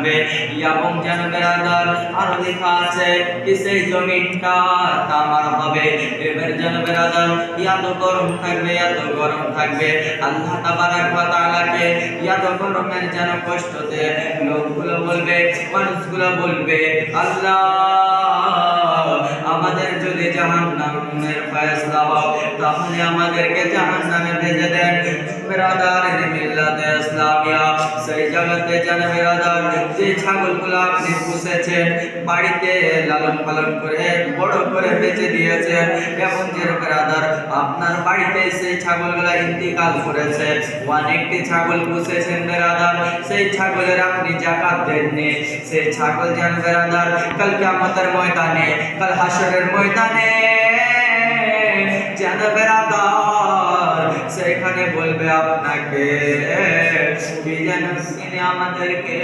থাকবে এবং যেন বেরাদার আরো লেখা আছে কি সেই জমিনটা তামার হবে। এবার যেন বেরাদার এত গরম থাকবে, এত গরম থাকবে, আল্লাহ তাবারাক ওয়া তাআলাকে এত গরমের যেন কষ্টতে লোকগুলো বলবে, মানুষগুলো বলবে, আল্লাহ আমাদের যদি জাহান্নামের ফয়সালা হয় তাহলে আমাদেরকে জাহান্নামে ভেজে দেন। বেরাদার মিল্লাতে ইসলামিয়া সেই জগতে যেন বেরাদার যে ছাগলগুলো আপনি পুষেছেন, বাড়িতে লালন পালন করে বড় করে বেঁচে দিয়েছেন, এবং যে বেরাদার আপনার বাড়িতে সেই ছাগলগুলো ইন্তিকাল করেছে, অনেকটি ছাগল পুষেছেন বেরাদার, সেই ছাগলের আপনি যাকাত দেননি, সেই ছাগল যেন বেরাদার কাল কিয়ামতের ময়দানে, কাল হাসরের ময়দানে যেন বেরাদার সেখানে বলবে আপনাকে কি যেন তিনি আমাদেরকে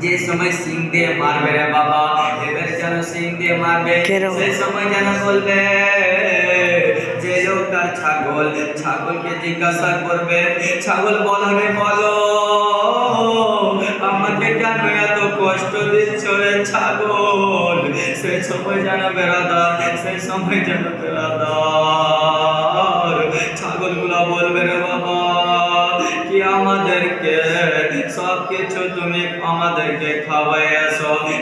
যে সময় সিং দিয়ে মারবে রে বাবা, এবার যেন সিং দিয়ে মারবে, সেই সময় যেন বলবে যে লোকটার ছাগল, ছাগলকে জিজ্ঞাসা করবে, ছাগল বলো রে বলো আমাকে কেন এত কষ্ট দিচ্ছ রে ছাগল। সেই সময় যেন বেরাদার, সেই সময় যেন বেরাদার ছাগলগুলা বলবে রে বাবা কি আমাদেরকে সব কিছু তুমি আমাদেরকে খাওয়াইয়াছ,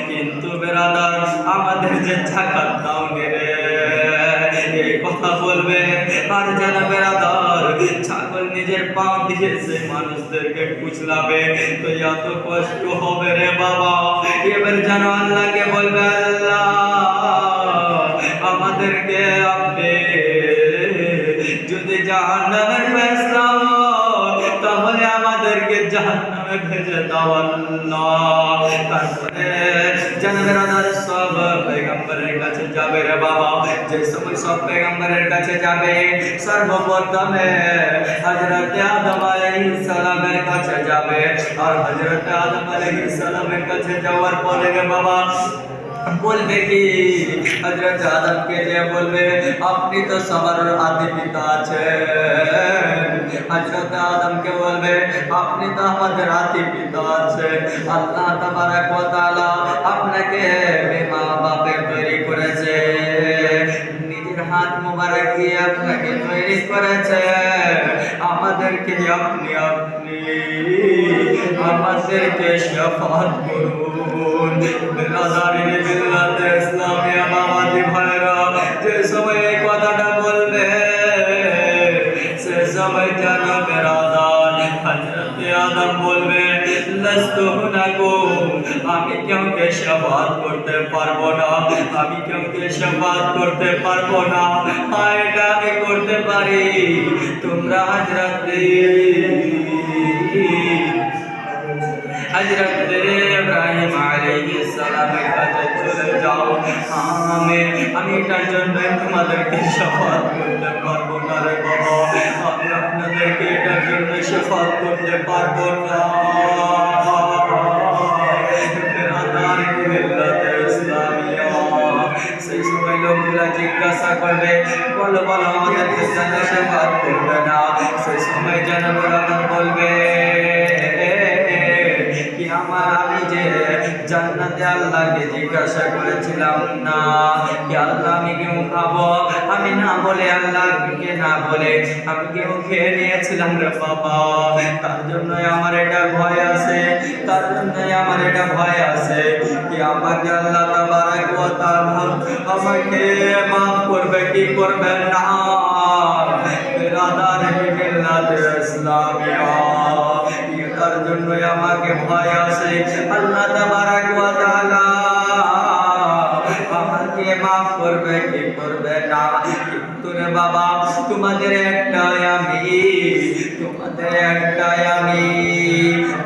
কিন্তু বেরাদার আমাদের যে জাকাত দাওনি রে, এই কথা বলবে। আর যেন বেরাদার ছাগল নিজের পা দিয়ে সে মানুষদেরকে কুচলাবে, তো এত কষ্ট হবে রে বাবা। এবার যেন আল্লাহকে বলবে, আল্লাহ আমাদেরকে আপনি যদি জাহান্নামের ফয়সালা তাহলে আমাদেরকে জাহান্নামে ভেজে দাও আল্লাহ। তারপরে যেন বেরাদার সব পয়গম্বরের কাছে যাবে রে বাবা, যে সময় সব পয়গম্বরের কাছে যাবে সর্বপ্রথমে হযরত আদম আলাইহিস সালামের কাছে যাবে, আর হযরত আদম আলাইহিস সালামের কাছে যাওয়ার পরে রে বাবা বলবে কি হযরত আদমকে যে বলবে আপনি তো সবার আদি পিতা আছেন, হযরত আদমকে বলবে আপনি তো আমাদের আদি পিতা আছেন, আল্লাহ তাবারাক ওয়া তাআলা আপনাকে মা বাপের তৈরি করেছে, নিজের হাত মোবারক দিয়ে আপনাকে তৈরি করেছে, আমাদেরকে আপনি আমাদেরকে শাফাত করুন। বেরাদারিন মিল্লাতে ইসলামিয়া বাবাজি ভাইরা যে সময় এই কথাটা বলবে সে সময় যেন বেরাদার হযরত আদম বলবে লাস্তু হুনাকুম, আমি কাউকে শাফাত করতে পারবো না, আমি কাউকে শাফাত করতে পারবো না, এটা আমি করতে পারি। তোমরা হযরত ইব্রাহিম আলাইহিস সালামের কাছে চলে যাও, আমি এটার জন্য তোমাদেরকে শাফাত করতে পারবো না রে বাবা, আমি আপনাদেরকে এটার জন্য শাফাত করতে পারবো না। সেই সময় লোকগুলা জিজ্ঞাসা করবে বলো বলো আমাদেরকে কেন শাফাত করবে না। সেই সময় যেন বেরাদার বলবে কি আমি যে জান্নাতে আল্লাহকে জিজ্ঞাসা করেছিলাম না কি আল্লাহ আমি কেউ খাবো, আমি না বলে আল্লাহকে না বলে আমি কেউ খেয়ে নিয়েছিলাম রে বাবা, তার জন্যই আমার এটা ভয় আছে, তার জন্যই আমার এটা ভয় আছে কি আমাকে আল্লাহ তাবারাক ওয়া তাআলা আমাকে মাফ করবে কি করবে না। বেরাদার মিল্লাতে ইসলামিয়া তার জন্যই আমাকে ভয় আছে, আল্লাহ তাবারাক ওয়া তাআলা আমাকে মাফ করবে কি করবে না। কিন্তু রে বাবা তোমাদের একটাই আমি,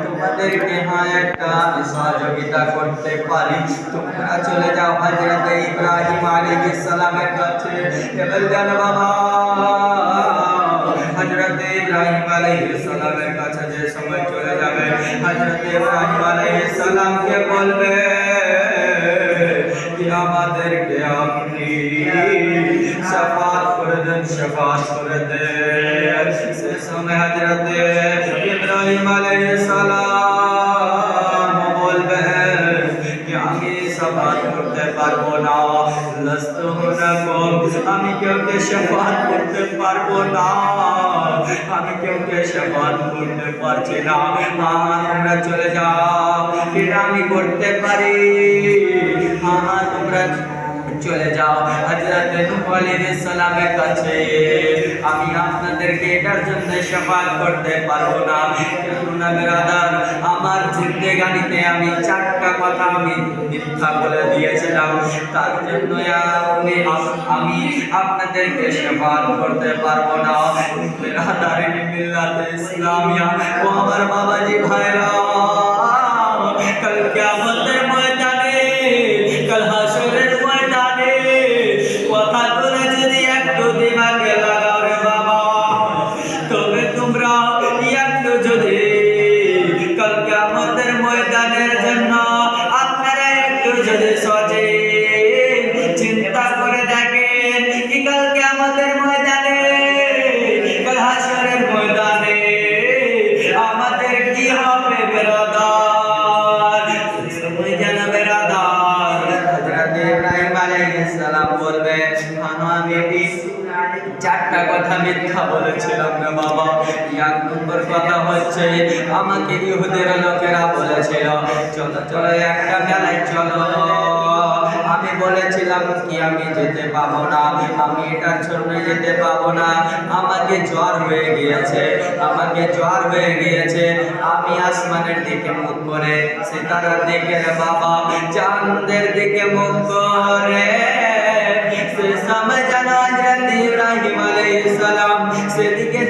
তোমাদেরকে একটা সহযোগিতা করতে পারি, তোমরা চলে যাও হযরত ইব্রাহিম আলাইহিস সালামের কাছে। এবার জানো বাবা হযরত ইব্রাহিম আলাইহিস সালামের কাছে যে সময় চলে যাবে হযরত ইব্রাহিম আলাইহিস সালামকে বলবে কি আমাদেরকে আপনি শাফাত করে দেন, শাফাত করে দেন। সে সময় হযরত ইব্রাহিম আলাইহিস সালাম পারবো না, লাস্তু হুনাকুম, আমি কাউকে শাফাত করতে পারবো না, আমি কাউকে শাফাত করতে পারছি না। তোমরা চলে যাও, এটা আমি করতে পারি। তোমরা চলে যাও হযরত নূহ আলাইহিস সালামের কাছে। আমি আপনাদেরকে এটার জন্য শাফাত করতে পারবো না, কেননা বেরাদার আমার জিন্দেগানিতে আমি 4টা কথা আমি মিথ্যা বলে দিয়েছিলাম, তার জন্য আমি আপনাদেরকে শাফাত করতে পারবো না। বেরাদার মিল্লাতে ইসলামিয়া ও আমার বাবাজি ভাইরা, কাল কিয়ামতের ময়দানে, কাল হাসরের ময়দানে কথাগুলো যদি একটু দিমাগে লাগাও রে বাবা, তবে তোমরা একটু যদি কাল কিয়ামতের ময়দানের জন্য আপনারা একটু যদি সচেতন চিন্তা করে দেখেন কি কাল কিয়ামতের ময়দানে, কাল হাসরের ময়দানে আমাদের কি হবে বেরাদার। জানা বেরাদার হযরত ইব্রাহিম আলাইহিস সালাম বলবে, আমি 4টা কথা মিথ্যা বলেছিলাম রে বাবা। 1 নম্বর কথা হচ্ছে আমাকে ইহুদির লোকেরা বলেছিল চলো চলো একটা মেলায় চলো, আমি বলেছিলাম কি আমি যেতে পাবো না, আমি এটার জন্য যেতে পাবো না, আমাকে জ্বর হয়ে গিয়েছে, আমাকে জ্বর হয়ে গিয়েছে। আমি আসমানের দিকে মুখ করে সিতারার দিকে রে বাবা, চাঁদের দিকে মুখ করে সে সময় জানা হযরত ইব্রাহিম আলাইহিস সালাম সেদিকে